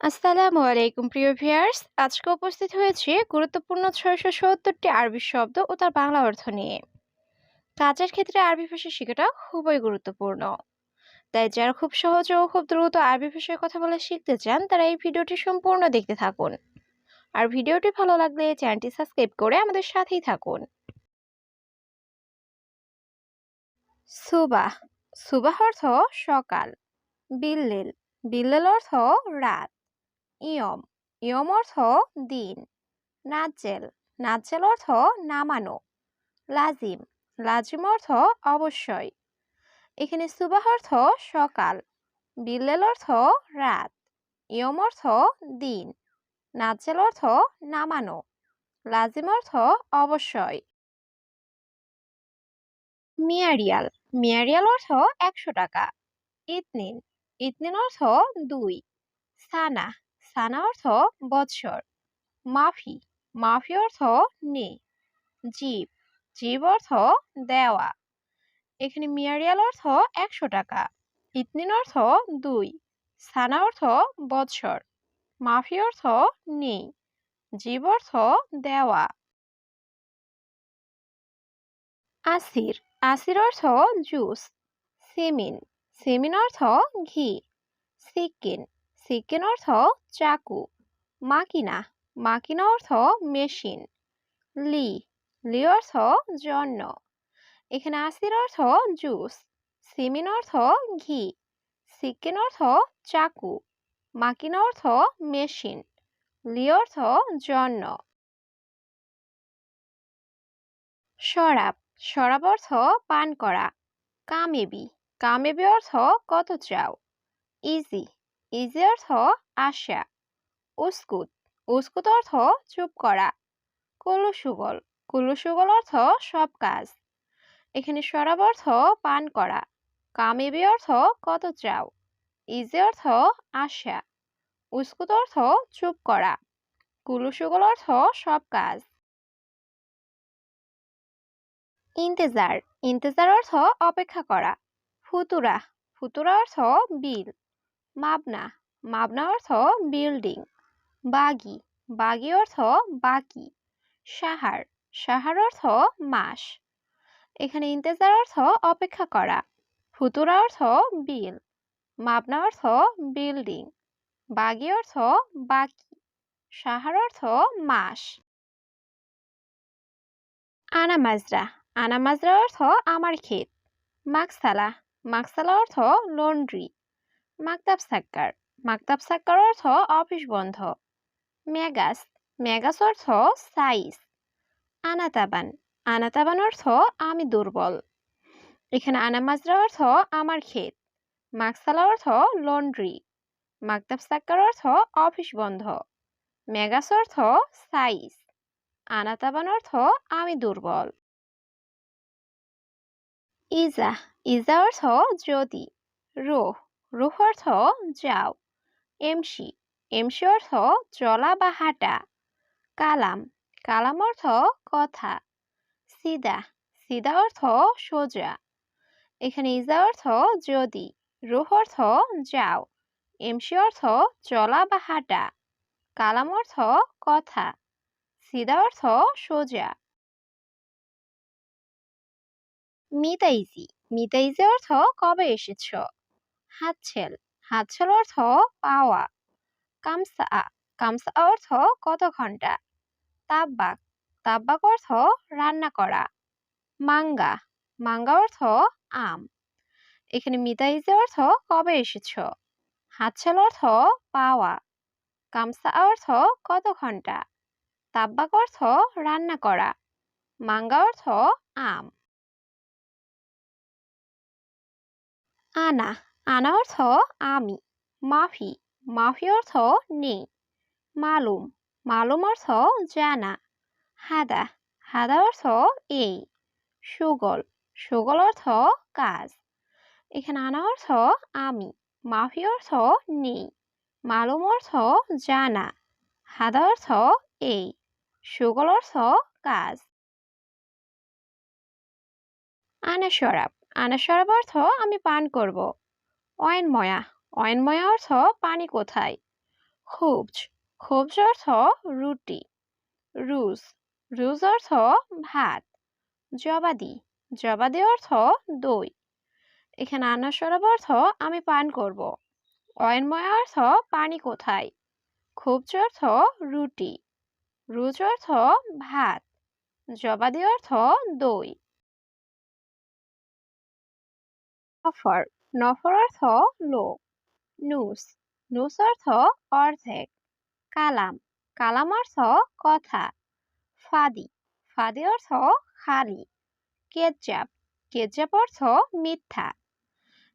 আসসালামু আলাইকুম প্রিয় ভিউয়ার্স, আজকে উপস্থিত হয়েছে গুরুত্বপূর্ণ ৬৭০টি আরবি শব্দ ও তার বাংলা অর্থ নিয়ে। কাজের ক্ষেত্রে আরবি ভাষা শেখাটা খুবই গুরুত্বপূর্ণ। তাই যারা খুব সহজে ও খুব দ্রুত আরবি ভাষায় কথা বলা শিখতে চান তারা এই ভিডিওটি সম্পূর্ণ দেখতে থাকুন। আর ভিডিওটি ভালো লাগলে চ্যানেলটি সাবস্ক্রাইব করে আমাদের সাথেই থাকুন। সুবাহ। সুবাহ অর্থ সকাল। বিল্লিল। বিল্লিল অর্থ রাত। ইয়ম। ইয়ম অর্থ দিন। নাজ্জেল। নাজ্জেল অর্থ নামানো। লাজিম। লাজিম অর্থ অবশ্যই। এখানে সুবাহ অর্থ সকাল। বিল্লেল অর্থ রাত। ইয়ম অর্থ দিন। নাজ্জেল অর্থ নামানো। লাজিম অর্থ অবশ্যই। মিয়ারিয়াল। মিয়ারিয়াল অর্থ ১০০ টাকা। ইতনিন। ইতনিন অর্থ ২। সানা। সানা অর্থ বৎসর। মাফি। মাফি অর্থ নেই। জীব। জীব অর্থ দেওয়া। এখানে মিয়ারিয়াল অর্থ ১০০ টাকা। ইতনিন অর্থ ২। সানা অর্থ বৎসর। মাফি অর্থ নেই। জীব অর্থ দেওয়া। আসির। আসির অর্থ জুস। সিমিন। সিমিন অর্থ ঘি। সিকিন। সিকিন অর্থ চাকু। মাকিনা। মাকিনা অর্থ মেশিন। লি। লি অর্থ জন্য। এখানে আসির অর্থ জুস। সিমিন অর্থ ঘি। সিকিন অর্থ চাকু। মাকিনা অর্থ মেশিন। লি অর্থ জন্য। শরাব। শরাব অর্থ পান করা। কামেবি। কামেবি অর্থ কত চাও। ইজি। ইজি অর্থ আশা। উস্কুত। উস্কুত অর্থ চুপ করা। কুলুসুগল। কুলুসুগল অর্থ সব কাজ। এখানে শরাব অর্থ পান করা। কামেবি অর্থ কত চাও। ইজি অর্থ আশা। উস্কুত অর্থ চুপ করা। কুলুসুগল অর্থ সব কাজ। ইন্তেজার। ইন্তেজার অর্থ অপেক্ষা করা। ফুতুরা। ফুতুরা অর্থ বিল। মাবনা। মাবনা অর্থ বিল্ডিং। বাগি। বাগি অর্থ বাকি। সাহার। সাহার অর্থ মাস। এখানে ইন্তেজার অর্থ অপেক্ষা করা। ফুতুরা অর্থ বিল। মাবনা অর্থ বিল্ডিং। বাগি অর্থ বাকি। সাহার অর্থ মাস। আনা মাজরা। আনা মাজরা অর্থ আমার ক্ষেত। মাকসালা। মাকসালা অর্থ লন্ড্রি। মাকতাব সাক্কার। মাকতাব সাক্কার অর্থ অফিস বন্ধ। মেগাস। মেগাস অর্থ সাইজ। আনাতাবান। আনাতাবান অর্থ আমি দুর্বল। এখানে আনা মাজরা অর্থ আমার ক্ষেত। মাকসালা অর্থ লন্ড্রি। মাকতাব সাক্কার অর্থ অফিস বন্ধ। মেগাস অর্থ সাইজ। আনাতাবান অর্থ আমি দুর্বল। ইজা। ইজা অর্থ যদি। রুহ। রুহ অর্থ যাও। এমসি। এমসি অর্থ চলা বা হাঁটা। কালাম। কালাম অর্থ কথা। সিদা। সিদা অর্থ সোজা। এখানে ইজা অর্থ যদি। রুহ অর্থ যাও। এমসি অর্থ চলা বা হাঁটা। কালাম অর্থ কথা। সিদা অর্থ সোজা। মিতাইজি। মিতাইজি অর্থ কবে এসেছ। হাতছেল। হাতছেল অর্থ পাওয়া। কামসা। কামসা অর্থ কত ঘন্টা। তাব্বাক। তাব্বাক অর্থ রান্না করা। মাঙ্গা। মাঙ্গা অর্থ আম। এখানে মিতাইজি অর্থ কবে এসেছ। হাতছেল অর্থ পাওয়া। কামসা অর্থ কত ঘন্টা। তাব্বাক অর্থ রান্না করা। মাঙ্গা অর্থ আম। আনা। আনা অর্থ আমি। মাফি। মাফি অর্থ নেই। মালুম। মালুম অর্থ জানা। হাদা। হাদা অর্থ এই। সুগল। সুগল অর্থ কাজ। এখানে আনা অর্থ আমি। মাফি অর্থ নেই। মালুম অর্থ জানা। হাদা অর্থ এই। সুগল অর্থ কাজ। আনা শরাব। আনা শরাব অর্থ আমি পান করব। অয়নময়া। অয়নময়া অর্থ পানি কোথায়। খুবজ, খুবজ অর্থ রুটি। রুজ, রুজ অর্থ ভাত। জবাদি, জবাদি অর্থ দই। এখানে আনা সরব অর্থ আমি পান করব। অয়নময় অর্থ পানি কোথায়। খুবজ অর্থ রুটি। রুজ অর্থ ভাত। জবাদি অর্থ দই। নফর, নফর অর্থ লোক। নুস, নুস অর্থ অর্ধেক। কালাম, কালাম অর্থ কথা। ফাদি, ফাদি অর্থ খালি। কেজ্জাব, কেজ্জাব অর্থ মিথ্যা।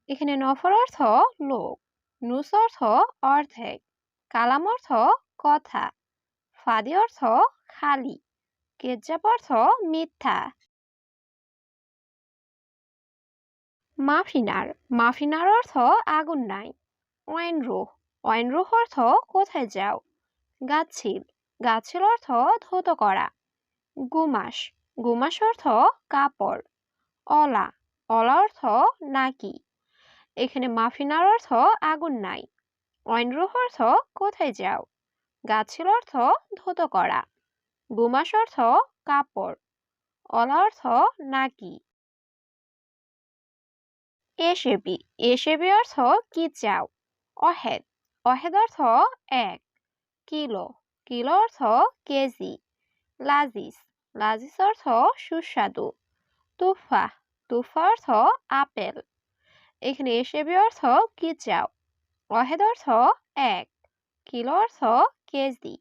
এখানে নফর অর্থ লোক, নুস অর্থ অর্ধেক, কালাম অর্থ কথা, ফাদি অর্থ খালি, কেজ্জাব অর্থ মিথ্যা। মাফিনার, মাফিনার অর্থ আগুন নাই। ওয়াইনরুহ, ওয়াইনরুহ অর্থ কোথায় যাও। গাছিল, গাছিল অর্থ ধৌত করা। গুমাস, গুমাস অর্থ কাপড়। অলা, অলা অর্থ নাকি। এখানে মাফিনার অর্থ আগুন নাই। ওয়াইনরুহ অর্থ কোথায় যাও। গাছিল অর্থ ধৌত করা। গুমাস অর্থ কাপড়। অলা অর্থ নাকি। এসেবি, এসেবি অর্থ কি চাও। অহেদ, অহেদ অর্থ এক। কিলো, কিলো অর্থ কেজি। লাজিস, লাজিস অর্থ সুস্বাদু। তুফা, তুফা অর্থ আপেল। এখানে এসেবি অর্থ কি চাও। অহেদ অর্থ এক। কিলো অর্থ কেজি।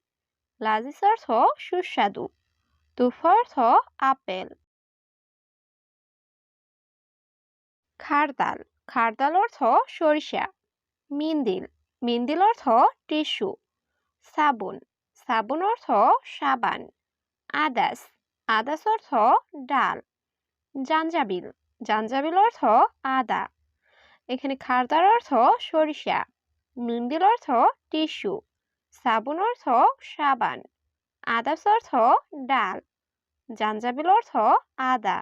লাজিস অর্থ সুস্বাদু। তুফা অর্থ আপেল। খারদাল, খারদাল অর্থ সরিষা। মিন্দিল, মিন্দিল অর্থ টিস্যু। সাবুন, সাবুন অর্থ সাবান। আদাস, আদাস অর্থ ডাল। জাঞ্জাবিল, জাঞ্জাবিল অর্থ আদা। এখানে খারদার অর্থ সরিষা, মিন্দিল অর্থ টিস্যু, সাবুন অর্থ সাবান, আদাস অর্থ ডাল, জাঞ্জাবিল অর্থ আদা।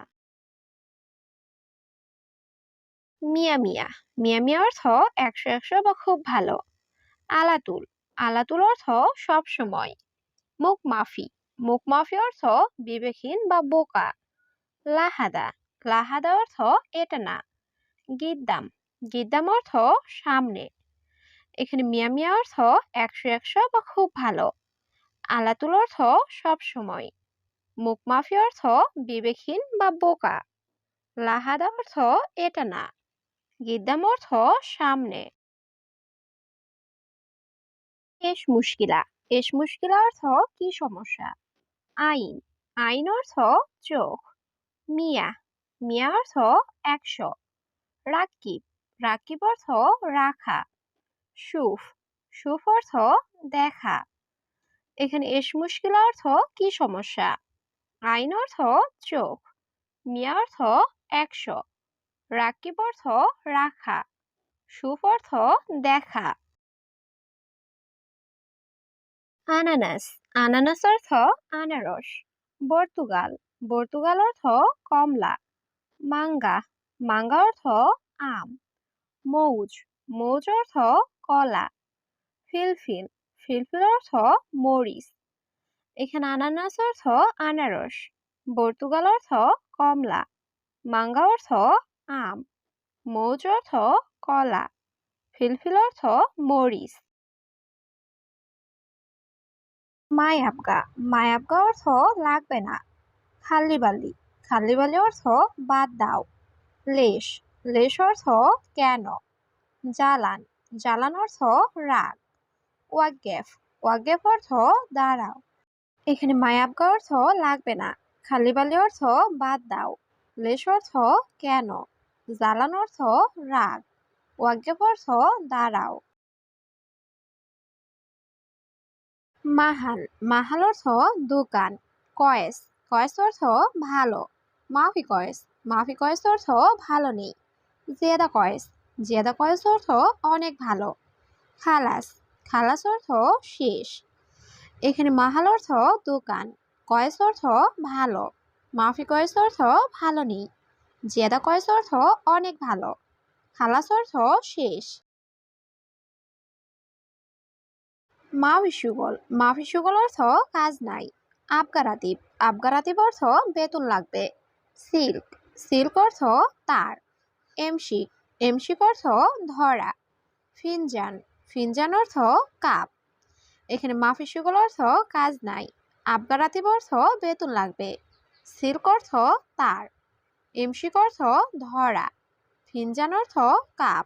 মিয়া মিয়া, মিয়া মিয়া অর্থ একশো একশো বা খুব ভালো। আলাতুল, আলাতুল অর্থ সব সময়। মুখ মাফি, মুখ মাফি অর্থ বিবেকহীন বা বোকা। লাহাদা, লাহাদা অর্থ এটা না। গিদ্দাম, গিদ্দাম অর্থ সামনে। এখানে মিয়া মিয়া অর্থ একশো একশো বা খুব ভালো। আলাতুল অর্থ সব সময়। মুখ মাফি অর্থ বিবেকহীন বা বোকা। লাহাদা অর্থ এটা না। গিদ্দাম অর্থ সামনে। এস মুশকিলা, এস মুশকিলা অর্থ কি সমস্যা। আইন, আইন অর্থ চোখ। মিয়া, মিয়া অর্থ একশো। রাকিব, রাকিব অর্থ রাখা। সুফ, সুফ অর্থ দেখা। এখানে এস মুশকিলা অর্থ কি সমস্যা। আইন অর্থ চোখ। মিয়া অর্থ একশো। রাকিব অর্থ রাখা। সুফ অর্থ দেখা। আনানাস, আনানাস অর্থ আনারস। পর্তুগাল, পর্তুগাল অর্থ কমলা। মাঙ্গা, মাঙ্গা অর্থ আম। মৌজ, মৌজ অর্থ কলা। ফিলফিল, ফিলফিল অর্থ মরিচ। এখানে আনানাস অর্থ আনারস, পর্তুগাল অর্থ কমলা, মাঙ্গা অর্থ আম, মৌজ অর্থ কলা, ফিলফিল অর্থ মরিচ। মায়াবগা, মায়াবগা অর্থ লাগবে না। খাল্লিবালি, খাল্লিবালি অর্থ বাদ দাও। লেশ, লেশ অর্থ কেন। জালান, জালান অর্থ রাগ। ওয়াকগেফ, ওয়াকগেফ অর্থ দাঁড়াও। এখানে মায়াবগা অর্থ লাগবে না। খাল্লিবালি অর্থ বাদ দাও। লেশ অর্থ কেন। জালান অর্থ রাগ। ওয়াকগেফ অর্থ দাঁড়াও। মাহাল, মাহাল অর্থ দোকান। কয়েস, কয়েস অর্থ ভালো। মাফি কয়েস, মাফি কয়েস অর্থ ভালো নেই। জিয়াদা কয়েস, জিয়াদা কয়েস অর্থ অনেক ভালো। খালাস, খালাস অর্থ শেষ। এখানে মাহাল অর্থ দোকান, কয়েস অর্থ ভালো, মাফি কয়েস অর্থ ভালো নেই, জিয়াদা কয়েস অর্থ অনেক ভালো, খালাস অর্থ শেষ। মাফি সুগল অর্থ কাজ নাই। আবগারাতিব অর্থ বেতন লাগবে। সিল্ক অর্থ তার। এমশিক অর্থ ধরা। ফিনজান অর্থ কাপ। এখানে মাফি সুগল অর্থ কাজ নাই। আবগারাতিব অর্থ বেতন লাগবে। সিল্ক অর্থ তার। এমশিক অর্থ ধরা। ফিনজান অর্থ কাপ।